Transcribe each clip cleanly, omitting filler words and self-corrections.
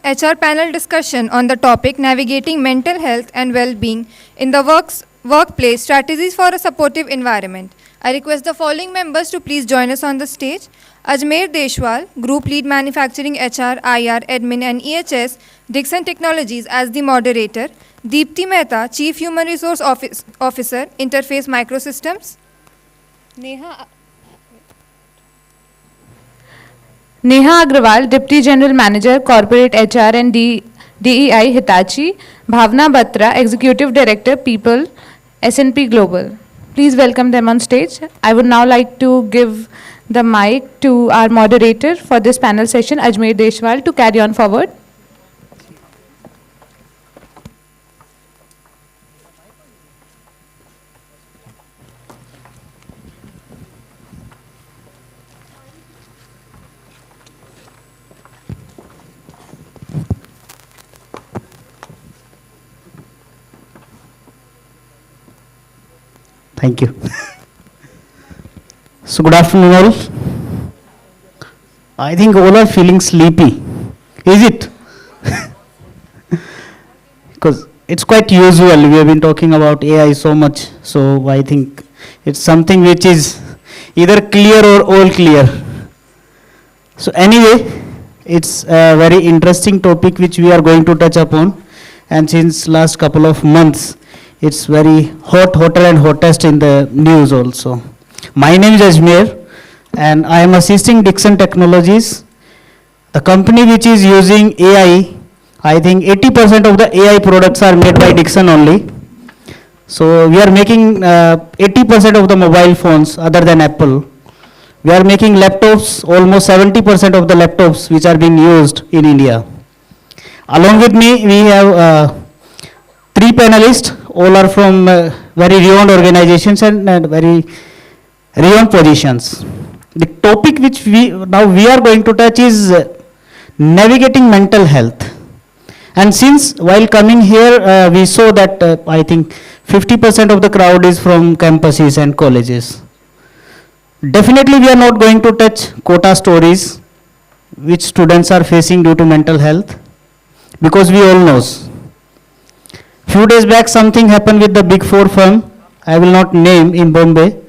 HR panel discussion on the topic Navigating Mental Health and Well-being in the Workplace Strategies for a Supportive Environment. I request the following members to please join us on the stage. Ajmer Deshwal, Group Lead Manufacturing HR, IR, Admin and EHS, Dixon Technologies as the moderator. Deepti Mehta, Chief Human Resource Officer, Interface Microsystems. Neha Aggarwal, Deputy General Manager, Corporate HR and DEI, Hitachi. Bhavna Batra, Executive Director, People, S&P Global. Please welcome them on stage. I would now like to give the mic to our moderator for this panel session, Ajmer Deshwal, to carry on forward. Thank you. So good afternoon all. I think all are feeling sleepy. Is it? Because it's quite usual. We have been talking about AI so much. So I think it's something which is either clear or all clear. So anyway, it's a very interesting topic which we are going to touch upon. And since last couple of months, it's very hotter and hottest in the news also. My name is Ajmer and I am assisting Dixon Technologies, the company which is using AI. I think 80% of the AI products are made by Dixon only. So we are making 80% of the mobile phones other than Apple. We are making laptops, almost 70% of the laptops which are being used in India. Along with me, we have 3 panelists. All are from very renowned organizations and very renowned positions. The topic which we are going to touch is navigating mental health. And since while coming here, we saw that I think 50% of the crowd is from campuses and colleges. Definitely we are not going to touch quota stories which students are facing due to mental health, because we all know. Few days back something happened with the big 4 firm, I will not name, in Bombay.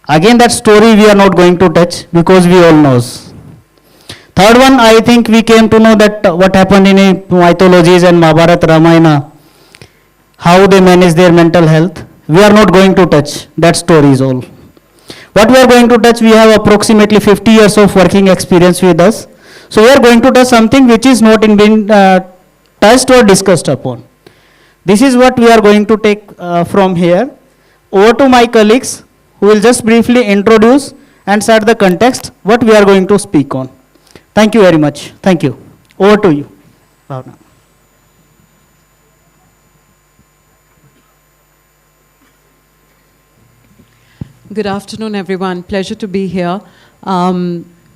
Again that story we are not going to touch because we all know. Third one, I think we came to know that what happened in mythologies and Mahabharata, Ramayana, how they manage their mental health. We are not going to touch that stories all. What we are going to touch, we have approximately 50 years of working experience with us. So we are going to touch something which is not been touched or discussed upon. This is what we are going to take from here. Over to my colleagues who will just briefly introduce and set the context what we are going to speak on. Thank you very much. Thank you. Over to you, Bhavna. Good afternoon, everyone. Pleasure to be here.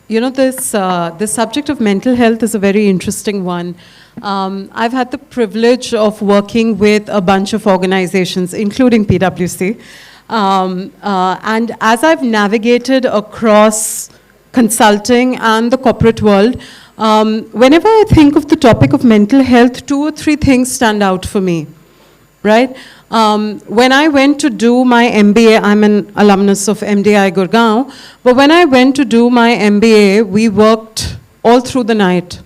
You know, this subject of mental health is a very interesting one. I've had the privilege of working with a bunch of organizations, including PwC. And as I've navigated across consulting and the corporate world, whenever I think of the topic of mental health, 2 or 3 things stand out for me, right? When I went to do my MBA, I'm an alumnus of MDI Gurgaon, but when I went to do my MBA, we worked all through the night.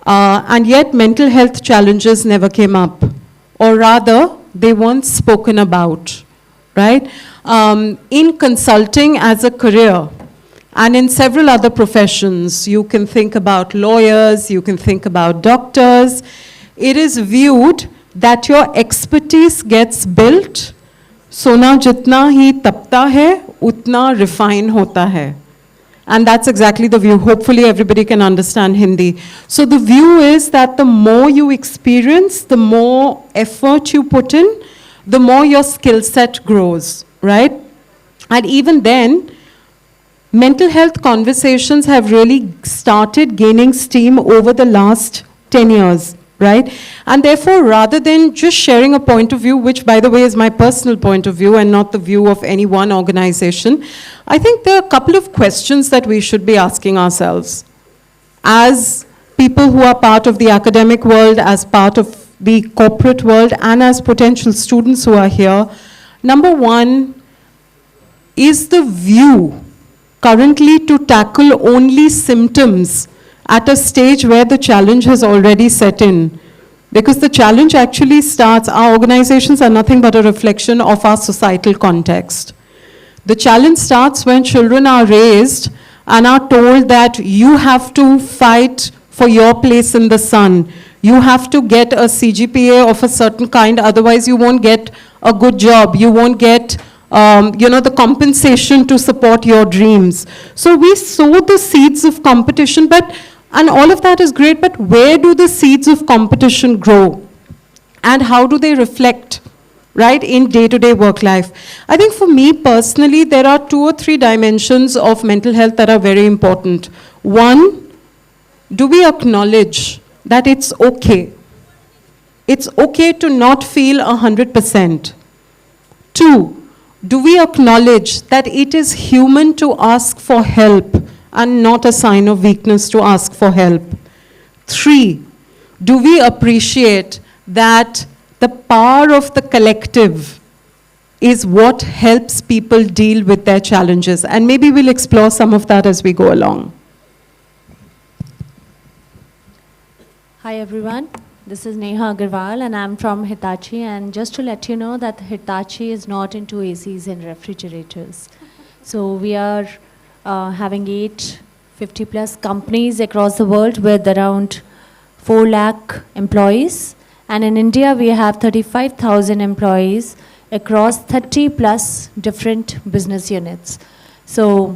And yet mental health challenges never came up, or rather, they weren't spoken about, right? In consulting as a career, and in several other professions, you can think about lawyers, you can think about doctors, it is viewed that your expertise gets built, sona jitna hi tapta hai, utna refine hota hai. And that's exactly the view. Hopefully everybody can understand Hindi. So the view is that the more you experience, the more effort you put in, the more your skill set grows, right? And even then, mental health conversations have really started gaining steam over the last 10 years. Right? And therefore, rather than just sharing a point of view, which by the way is my personal point of view and not the view of any one organization, I think there are a couple of questions that we should be asking ourselves as people who are part of the academic world, as part of the corporate world, and as potential students who are here. Number one is the view currently to tackle only symptoms at a stage where the challenge has already set in. Because the challenge actually starts, our organizations are nothing but a reflection of our societal context. The challenge starts when children are raised and are told that you have to fight for your place in the sun. You have to get a CGPA of a certain kind, otherwise you won't get a good job. You won't get the compensation to support your dreams. So we sow the seeds of competition, and all of that is great, but where do the seeds of competition grow? And how do they reflect, right, in day-to-day work life? I think for me personally, there are 2 or 3 dimensions of mental health that are very important. One, do we acknowledge that it's okay? It's okay to not feel 100%. 2, do we acknowledge that it is human to ask for help and not a sign of weakness to ask for help? 3, do we appreciate that the power of the collective is what helps people deal with their challenges? And maybe we'll explore some of that as we go along. Hi everyone, this is Neha Aggarwal and I'm from Hitachi, and just to let you know that Hitachi is not into ACs and refrigerators. So we are having 850 plus companies across the world with around 4 lakh employees, and in India we have 35,000 employees across 30 plus different business units. So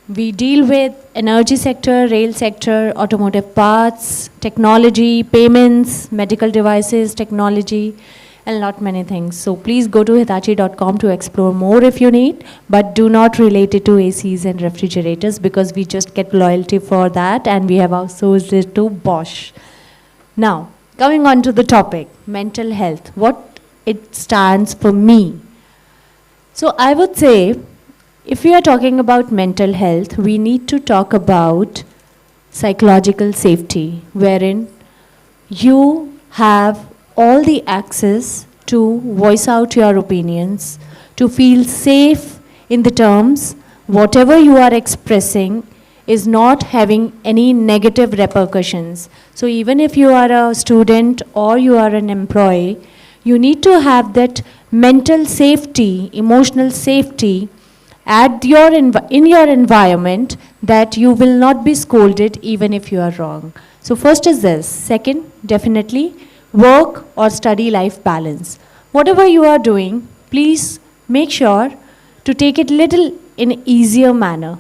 we deal with energy sector, rail sector, automotive parts, technology, payments, medical devices, technology, and lot many things. So please go to hitachi.com to explore more if you need, but do not relate it to ACs and refrigerators because we just get loyalty for that and we have outsourced it to Bosch. Now, coming on to the topic, mental health, what it stands for me. So I would say, if we are talking about mental health, we need to talk about psychological safety, wherein you have all the access to voice out your opinions, to feel safe in the terms whatever you are expressing is not having any negative repercussions. So even if you are a student or you are an employee, you need to have that mental safety, emotional safety in your environment, that you will not be scolded even if you are wrong. So first is this. Second, definitely work or study life balance. Whatever you are doing, please make sure to take it little in an easier manner.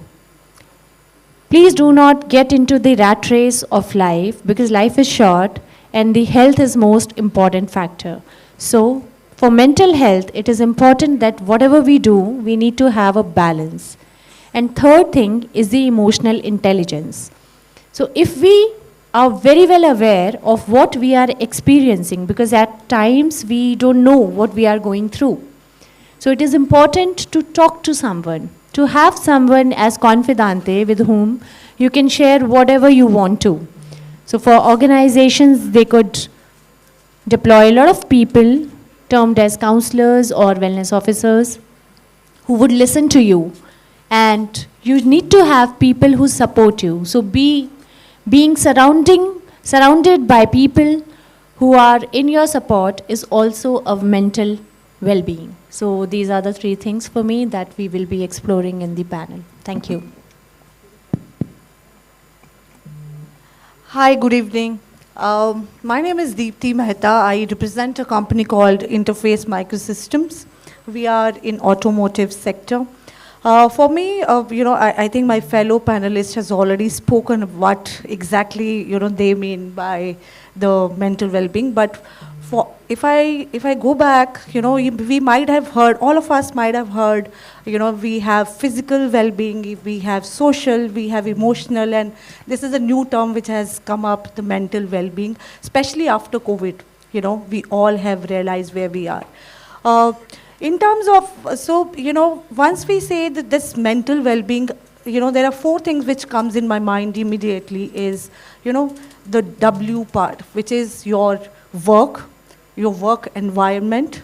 Please do not get into the rat race of life, because life is short and the health is most important factor. So for mental health, it is important that whatever we do, we need to have a balance. And third thing is the emotional intelligence. So if we are very well aware of what we are experiencing, because at times we don't know what we are going through. So it is important to talk to someone, to have someone as confidante with whom you can share whatever you want to. So for organizations, they could deploy a lot of people termed as counselors or wellness officers who would listen to you. And you need to have people who support you. So being surrounded by people who are in your support is also of mental well-being. So these are the 3 things for me that we will be exploring in the panel. Thank you. Hi, good evening. My name is Deepti Mehta. I represent a company called Interface Microsystems. We are in automotive sector. For me, I think my fellow panelist has already spoken of what exactly, they mean by the mental well-being. But if I go back, we might have heard, all of us might have heard, we have physical well-being, we have social, we have emotional, and this is a new term which has come up, the mental well-being, especially after COVID. We all have realized where we are. In terms of, once we say that this mental well-being, there are four things which comes in my mind immediately is, the W part, which is your work environment,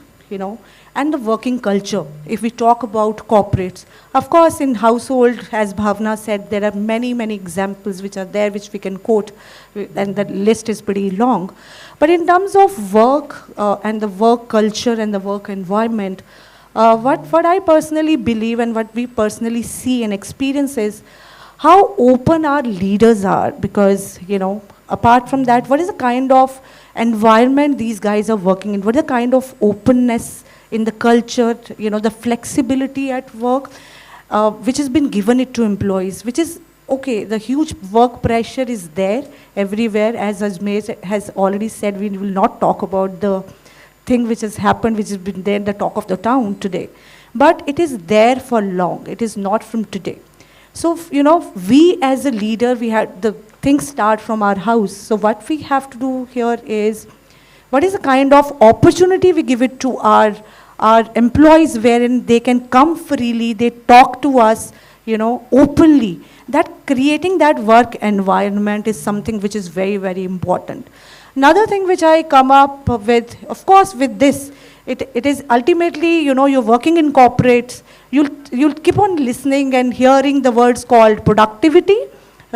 and the working culture. If we talk about corporates, of course, in household, as Bhavna said, there are many, many examples which are there, which we can quote, and the list is pretty long. But in terms of work and the work culture and the work environment, what I personally believe and what we personally see and experience is how open our leaders are, because, apart from that, what is the kind of environment these guys are working in? What is the kind of openness in the culture, the flexibility at work, which has been given it to employees, which is, okay, the huge work pressure is there everywhere. As Ajmer has already said, we will not talk about the thing which has happened, which has been there, the talk of the town today. But it is there for long. It is not from today. So, we as a leader, the things start from our house. So what we have to do here is, what is the kind of opportunity we give it to our employees, wherein they can come freely, they talk to us, openly. That creating that work environment is something which is very, very important. Another thing which I come up with, of course, with this, it is ultimately, you're working in corporates, you'll keep on listening and hearing the words called productivity,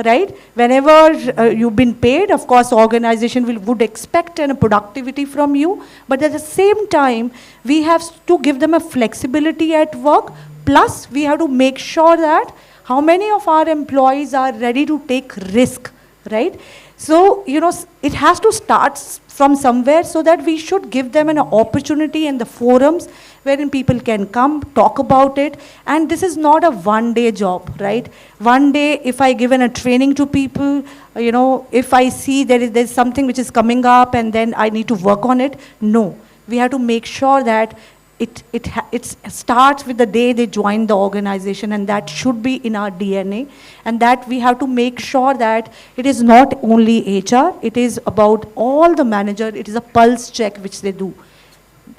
right? Whenever you've been paid, of course, organization would expect a productivity from you, but at the same time, we have to give them a flexibility at work, plus we have to make sure that how many of our employees are ready to take risk, right? So, it has to start from somewhere, so that we should give them an opportunity in the forums wherein people can come, talk about it. And this is not a one-day job, right? One day, if I given a training to people, if I see there's something which is coming up and then I need to work on it, no. We have to make sure that it starts with the day they join the organization, and that should be in our DNA. And that we have to make sure that it is not only HR, it is about all the manager, it is a pulse check which they do.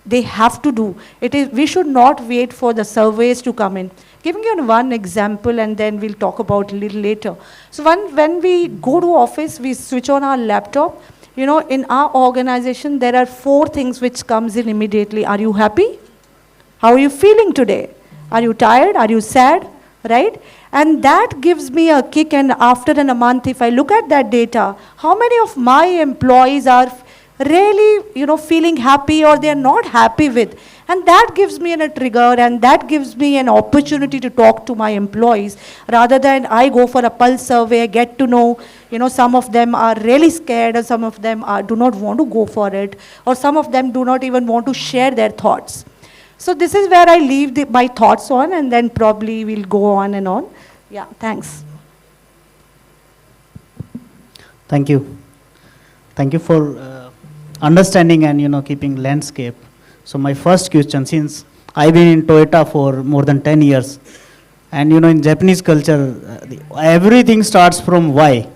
They have to do. We should not wait for the surveys to come in. Giving you one example, and then we'll talk about it a little later. So when we go to office, we switch on our laptop. In our organization, there are four things which comes in immediately. Are you happy? How are you feeling today? Are you tired? Are you sad? Right? And that gives me a kick, and after a month, if I look at that data, how many of my employees are really, feeling happy, or they're not happy with? And that gives me a trigger, and that gives me an opportunity to talk to my employees, rather than I go for a pulse survey, get to know, some of them are really scared, or some of them do not want to go for it, or some of them do not even want to share their thoughts. So this is where I leave my thoughts on, and then probably we'll go on and on. Yeah, thanks. Thank you. Thank you for understanding and keeping landscape. So my first question, since I've been in Toyota for more than 10 years, and in Japanese culture, everything starts from why.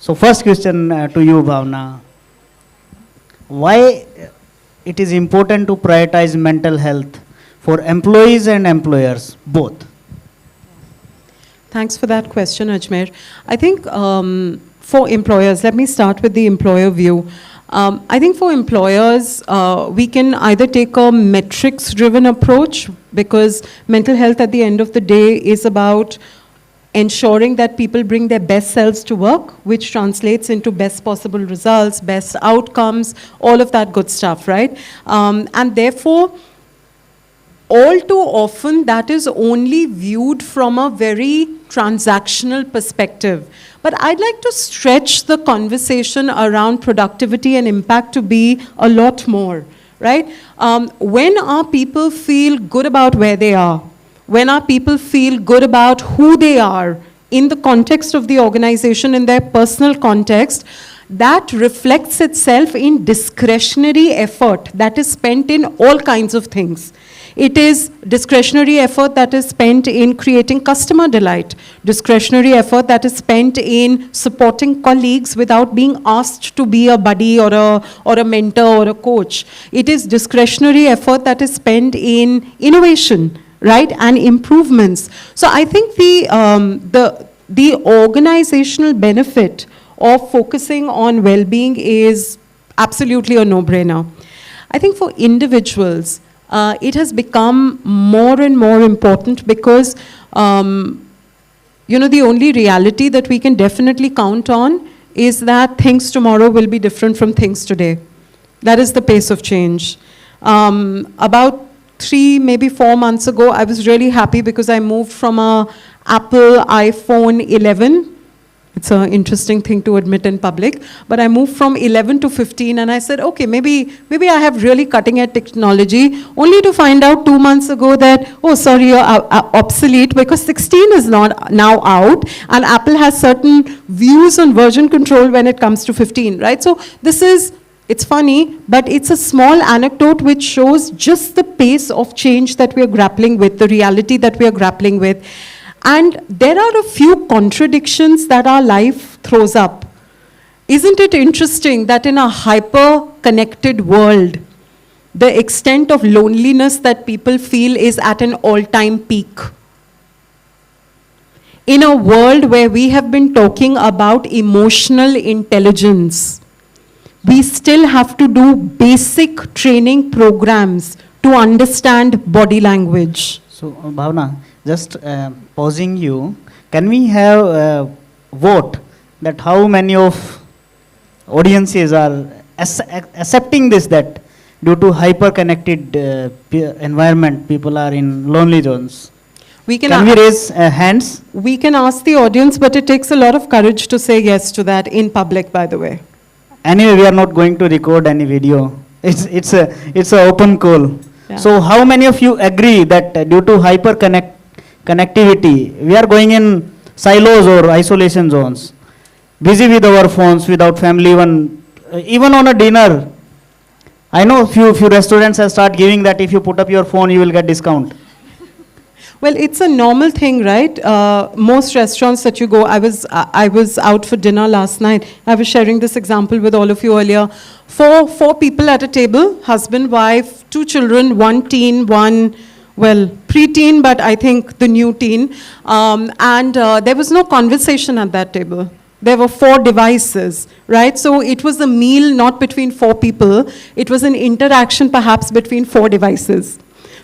So first question to you, Bhavna. Why it is important to prioritize mental health for employees and employers, both? Thanks for that question, Ajmer. I think for employers, let me start with the employer view. I think for employers, we can either take a metrics-driven approach, because mental health at the end of the day is about ensuring that people bring their best selves to work, which translates into best possible results, best outcomes, all of that good stuff, right? And therefore, all too often, that is only viewed from a very transactional perspective. But I'd like to stretch the conversation around productivity and impact to be a lot more, right? When our people feel good about where they are, when our people feel good about who they are in the context of the organization, in their personal context, that reflects itself in discretionary effort that is spent in all kinds of things. It is discretionary effort that is spent in creating customer delight, discretionary effort that is spent in supporting colleagues without being asked to be a buddy or a mentor or a coach. It is discretionary effort that is spent in innovation, right, and improvements. So I think the organizational benefit of focusing on well-being is absolutely a no-brainer. I think for individuals, it has become more and more important because, you know, the only reality that we can definitely count on is that things tomorrow will be different from things today. That is the pace of change. About 3, maybe 4 months ago, I was really happy because I moved from a Apple iPhone 11. It's an interesting thing to admit in public, but I moved from 11 to 15 and I said, okay, maybe I have really cutting edge technology, only to find out 2 months ago that, oh, sorry, you're obsolete because 16 is not now out and Apple has certain views on version control when it comes to 15, right? So this is, it's funny, but it's a small anecdote which shows just the pace of change that we are grappling with, the reality that we are grappling with. And there are a few contradictions that our life throws up. Isn't it interesting that in a hyper-connected world, the extent of loneliness that people feel is at an all-time peak? In a world where we have been talking about emotional intelligence, we still have to do basic training programs to understand body language. So, Bhavna, just pausing you, can we have a vote that how many of audiences are accepting this, that due to hyper-connected environment, people are in lonely zones? Can we raise hands? We can ask the audience, but it takes a lot of courage to say yes to that in public, by the way. Anyway, we are not going to record any video. It's a open call. Yeah. So how many of you agree that due to connectivity, we are going in silos or isolation zones, busy with our phones, without family, even on a dinner? I know few restaurants have started giving that if you put up your phone, you will get discount. Well, it's a normal thing, right? Most restaurants that you go, I was out for dinner last night. I was sharing this example with all of you earlier. Four people at a table, husband, wife, 2 children, 1 teen, 1, well, pre-teen, but I think the new teen. And there was no conversation at that table. There were 4 devices, right? So it was a meal not between 4 people. It was an interaction perhaps between 4 devices.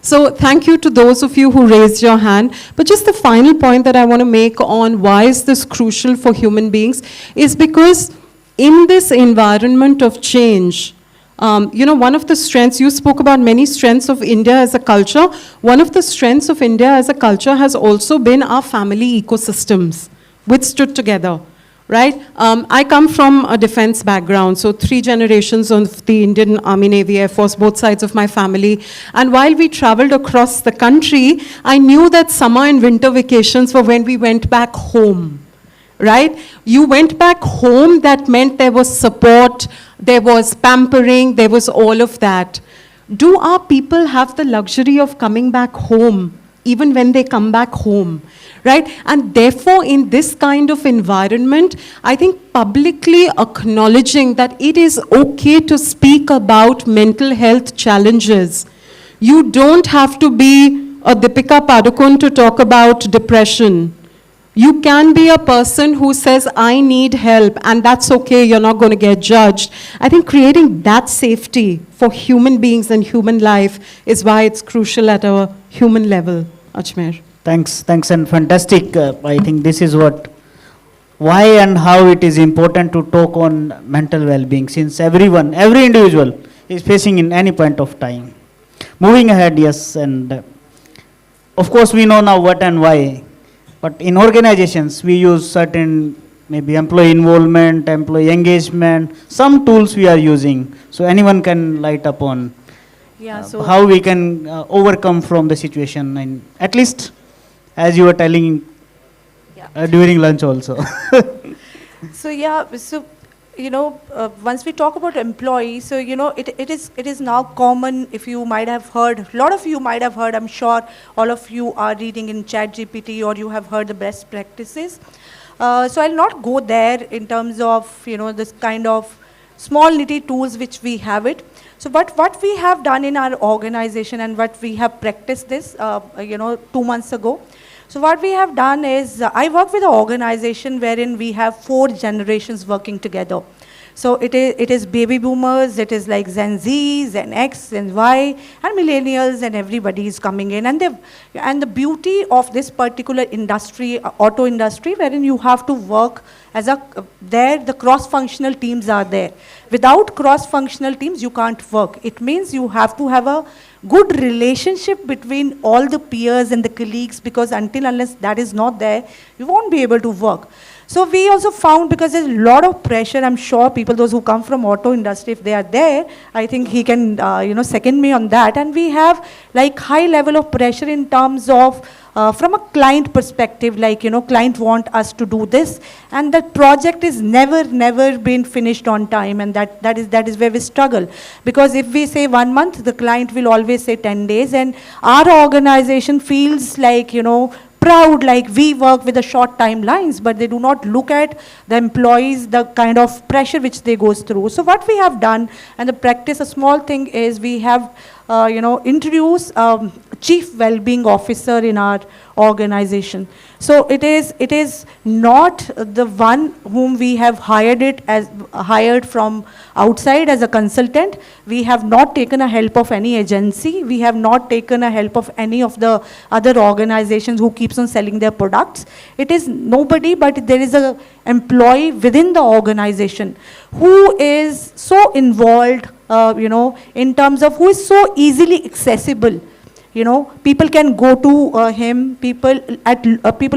So thank you to those of you who raised your hand. But just the final point that I want to make on why is this crucial for human beings is because in this environment of change, you know, one of the strengths, you spoke about many strengths of India as a culture. One of the strengths of India as a culture has also been our family ecosystems, which stood together. Right? I come from a defense background, so 3 generations of the Indian Army, Navy, Air Force, both sides of my family. And while we traveled across the country, I knew that summer and winter vacations were when we went back home. Right? You went back home, that meant there was support, there was pampering, there was all of that. Do our people have the luxury of coming back home, even when they come back home? Right? And therefore, in this kind of environment, I think publicly acknowledging that it is okay to speak about mental health challenges. You don't have to be a Deepika Padukone to talk about depression. You can be a person who says, I need help, and that's okay, you're not going to get judged. I think creating that safety for human beings and human life is why it's crucial at a human level. Ajmer. Thanks, and fantastic. I think this is why and how it is important to talk on mental well-being, since every individual is facing in any point of time. Moving ahead, yes, and of course we know now what and why, but in organizations we use certain maybe employee involvement, employee engagement, some tools we are using. So anyone can light up on how we can overcome from the situation, and at least as you were telling during lunch also. So you know, once we talk about employees, so you know, it is now common. If you might have heard, a lot of you might have heard, I'm sure all of you are reading in ChatGPT or you have heard the best practices. So I'll not go there in terms of, you know, this kind of small nitty tools which we have it. So what we have done in our organization and what we have practiced this, 2 months ago. So what we have done is, I work with an organization wherein we have 4 generations working together. So it is baby boomers, it is like Gen Z, Gen X, Gen Y, and millennials, and everybody is coming in. And the beauty of this particular industry, auto industry, wherein you have to work as the cross-functional teams are there. Without cross-functional teams, you can't work. It means you have to have a good relationship between all the peers and the colleagues, because unless that is not there, you won't be able to work. So we also found, because there's a lot of pressure, I'm sure people, those who come from auto industry, if they are there, I think he can, second me on that. And we have like high level of pressure in terms of, from a client perspective, like, client want us to do this, and that project is never been finished on time, and that is where we struggle. Because if we say 1 month, the client will always say 10 days, and our organization feels like, proud, like we work with the short timelines, but they do not look at the employees, the kind of pressure which they goes through. So what we have done, and the practice, a small thing is, we have introduced chief well-being officer in our organization. So it is not the one whom we have hired from outside as a consultant. We have not taken a help of any agency. We have not taken a help of any of the other organizations who keeps on selling their products. It is nobody, but there is a employee within the organization who is so involved, in terms of who is so easily accessible. People can go to him, people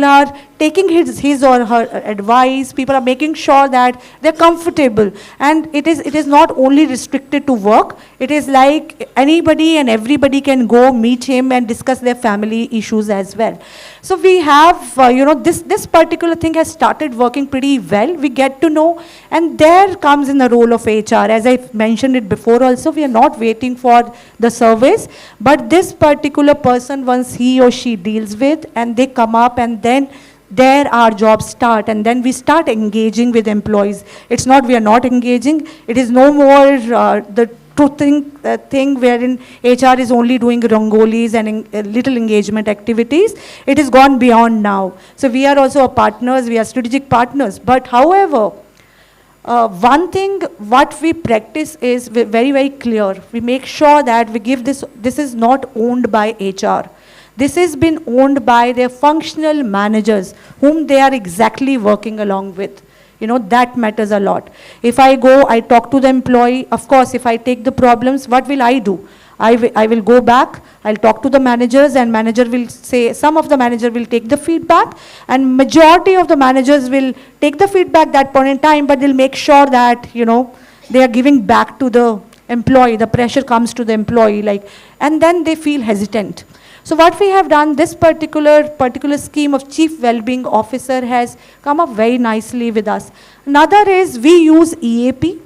are taking his or her advice, people are making sure that they're comfortable. And it is not only restricted to work, it is like anybody and everybody can go meet him and discuss their family issues as well. So we have, this particular thing has started working pretty well. We get to know, and there comes in the role of HR. As I mentioned it before also, we are not waiting for the surveys, but this particular person, once he or she deals with, and they come up, and then there our jobs start, and then we start engaging with employees. It's not we are not engaging, it is no more the thing wherein HR is only doing rangolis and little engagement activities. It has gone beyond now. So we are also partners, we are strategic partners. But however, one thing what we practice is very clear. We make sure that we give this is not owned by HR. This has been owned by their functional managers, whom they are exactly working along with. That matters a lot. If I go, I talk to the employee, of course, if I take the problems, what will I do? I will go back, I'll talk to the managers, and manager will say, some of the manager will take the feedback, and majority of the managers will take the feedback that point in time, but they'll make sure that, they are giving back to the employee, the pressure comes to the employee, and then they feel hesitant. So what we have done, this particular scheme of Chief Wellbeing Officer has come up very nicely with us. Another is we use EAP,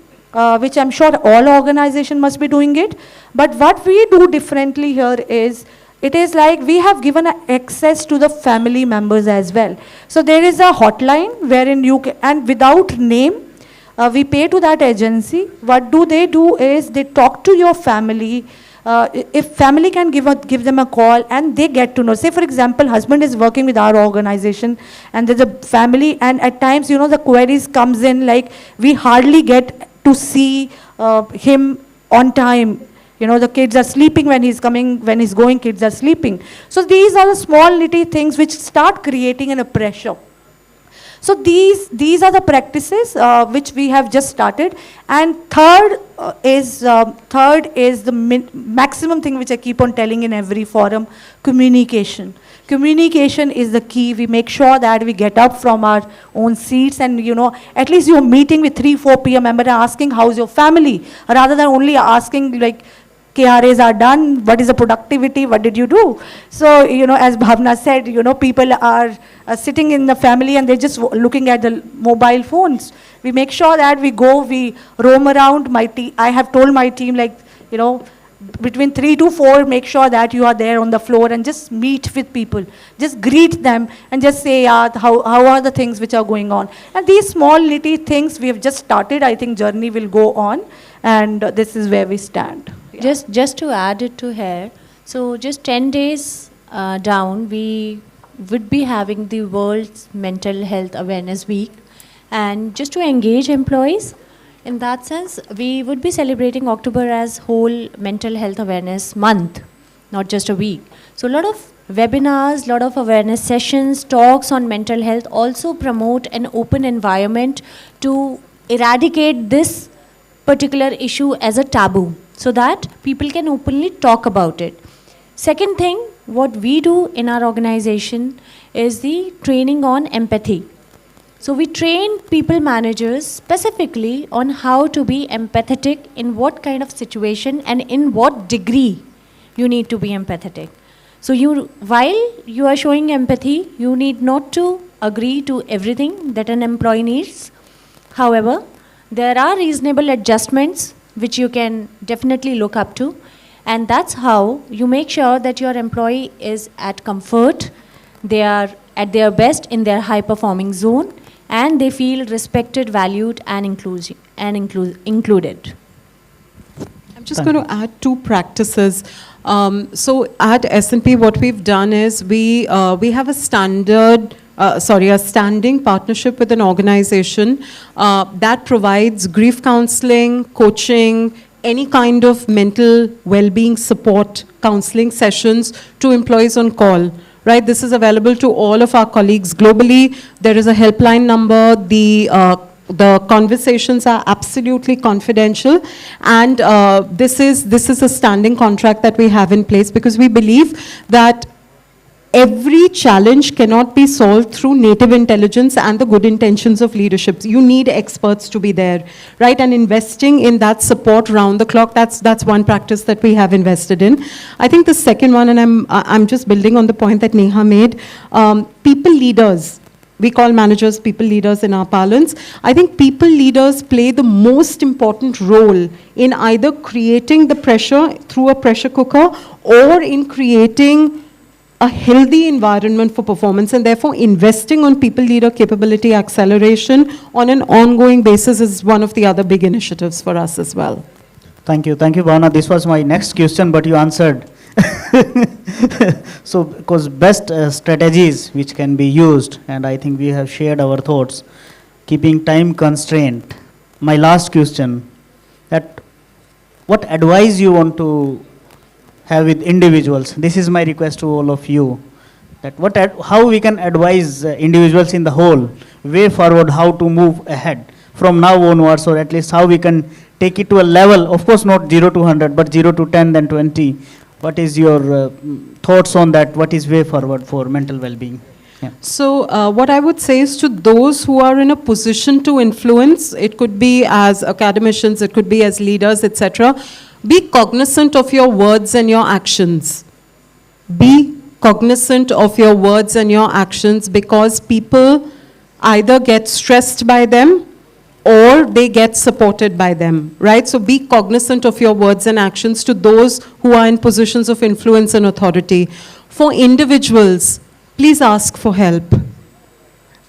which I'm sure all organizations must be doing it. But what we do differently here is, it is like we have given access to the family members as well. So there is a hotline wherein you can, and without name, we pay to that agency. What do is they talk to your family. If family can give them a call, and they get to know. Say for example, husband is working with our organization, and there's a family, and at times, the queries comes in like, we hardly get to see him on time. The kids are sleeping when he's coming, when he's going, kids are sleeping. So these are the small nitty things which start creating a pressure. So these are the practices which we have just started. And third is the maximum thing which I keep on telling in every forum: communication. Communication is the key. We make sure that we get up from our own seats, and at least you're meeting with 3-4 PM member and asking how's your family, rather than only asking like, KRAs are done, what is the productivity, what did you do? So, as Bhavna said, people are sitting in the family and they're just looking at the mobile phones. We make sure that we go, we roam around. I have told my team, like, between 3 to 4, make sure that you are there on the floor and just meet with people. Just greet them and just say, yeah, how are the things which are going on. And these small little things we have just started. I think journey will go on, and this is where we stand. Yeah. Just to add it to here, so just 10 days down, we would be having the World's Mental Health Awareness Week. And just to engage employees, in that sense, we would be celebrating October as whole mental health awareness month, not just a week. So a lot of webinars, lot of awareness sessions, talks on mental health also promote an open environment to eradicate this particular issue as a taboo, so that people can openly talk about it. Second thing, what we do in our organization is the training on empathy. So we train people managers specifically on how to be empathetic in what kind of situation and in what degree you need to be empathetic. So while you are showing empathy, you need not to agree to everything that an employee needs. However, there are reasonable adjustments which you can definitely look up to, and that's how you make sure that your employee is at comfort, they are at their best in their high performing zone, and they feel respected, valued, and included. I'm just going to add 2 practices. So at S&P, what we've done is we have a standing partnership with an organization that provides grief counseling, coaching, any kind of mental well-being support, counseling sessions to employees on call. Right, this is available to all of our colleagues globally. There is a helpline number. The conversations are absolutely confidential, and this is a standing contract that we have in place, because we believe that every challenge cannot be solved through native intelligence and the good intentions of leadership. You need experts to be there, right? And investing in that support round the clock, that's one practice that we have invested in. I think the second one, and I'm just building on the point that Neha made, people leaders. We call managers people leaders in our parlance. I think people leaders play the most important role in either creating the pressure through a pressure cooker or in creating a healthy environment for performance, and therefore investing on people leader capability acceleration on an ongoing basis is one of the other big initiatives for us as well. Thank you, Bhavna. This was my next question, but you answered. So, because best strategies which can be used, and I think we have shared our thoughts, keeping time constraint. My last question, that what advice you want to have with individuals? This is my request to all of you, that how we can advise individuals in the whole way forward, how to move ahead from now onwards, or at least how we can take it to a level, of course not 0 to 100, but 0 to 10, then 20. What is your thoughts on that? What is way forward for mental well-being? Yeah. So what I would say is, to those who are in a position to influence, it could be as academicians, it could be as leaders, etc., be cognizant of your words and your actions. Be cognizant of your words and your actions, because people either get stressed by them or they get supported by them, right? So be cognizant of your words and actions to those who are in positions of influence and authority. For individuals, please ask for help.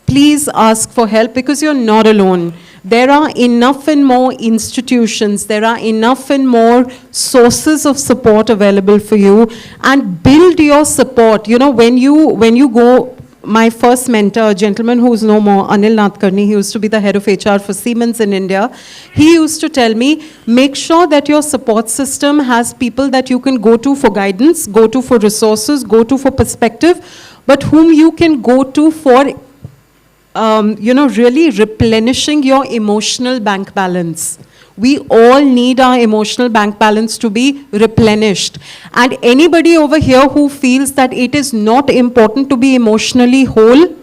Please ask for help, because you're not alone. There are enough and more institutions, there are enough and more sources of support available for you, and build your support. You know, when you go, my first mentor, a gentleman who's no more, Anil Nadkarni, he used to be the head of HR for Siemens in India, he used to tell me, make sure that your support system has people that you can go to for guidance, go to for resources, go to for perspective, but whom you can go to for really replenishing your emotional bank balance. We all need our emotional bank balance to be replenished. And anybody over here who feels that it is not important to be emotionally whole,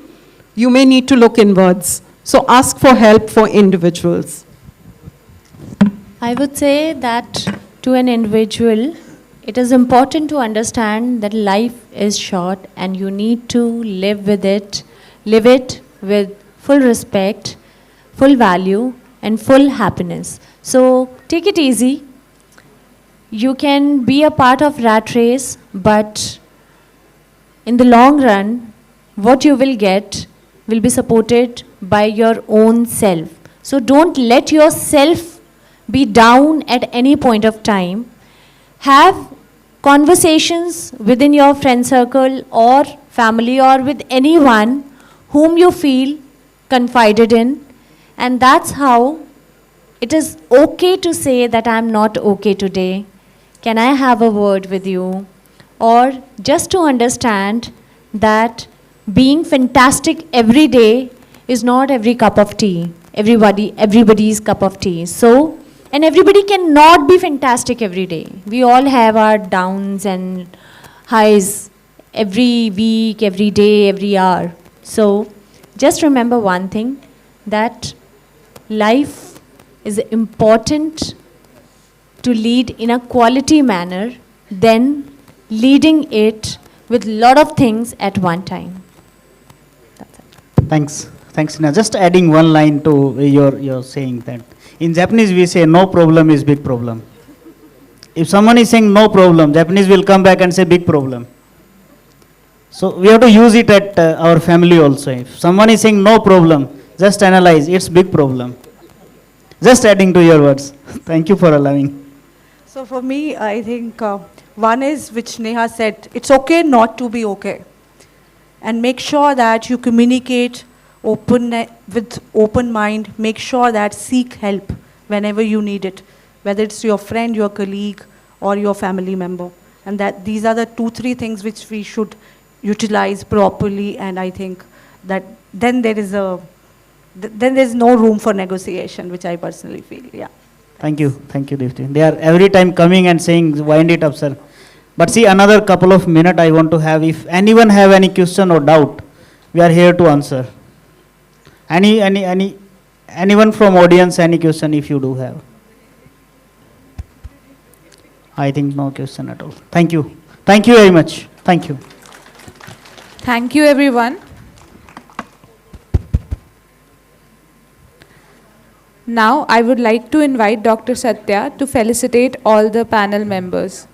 you may need to look inwards. So ask for help for individuals. I would say that to an individual, it is important to understand that life is short and you need to live it with full respect, full value, and full happiness. So take it easy. you can be a part of rat race, but in the long run, what you will get will be supported by your own self. So don't let yourself be down at any point of time. Have conversations within your friend circle or family or with anyone whom you feel confided in, and that's how it is okay to say that I'm not okay today. Can I have a word with you? Or just to understand that being fantastic every day is not every cup of tea, everybody's cup of tea. So, and everybody cannot be fantastic every day. We all have our downs and highs every week, every day, every hour. So, just remember one thing, that life is important to lead in a quality manner than leading it with lot of things at one time. That's it. Thanks. Thanks, Neha. Just adding one line to your saying that. In Japanese, we say no problem is big problem. If someone is saying no problem, Japanese will come back and say big problem. So we have to use it at our family also. If someone is saying no problem, just analyze, it's big problem. Just adding to your words. Thank you for allowing. So for me, I think one is which Neha said, it's okay not to be okay. And make sure that you communicate with open mind. Make sure that seek help whenever you need it, whether it's your friend, your colleague, or your family member. And that these are the 2-3 things which we should utilize properly. And I think that then there's no room for negotiation, which I personally feel. Yeah. Thank you, Deepti. They are every time coming and saying, wind it up, sir. But see, another couple of minutes I want to have. If anyone have any question or doubt, we are here to answer. Anyone from audience, any question if you do have? I think no question at all. Thank you. Thank you very much. Thank you. Thank you, everyone. Now, I would like to invite Dr. Satya to felicitate all the panel members.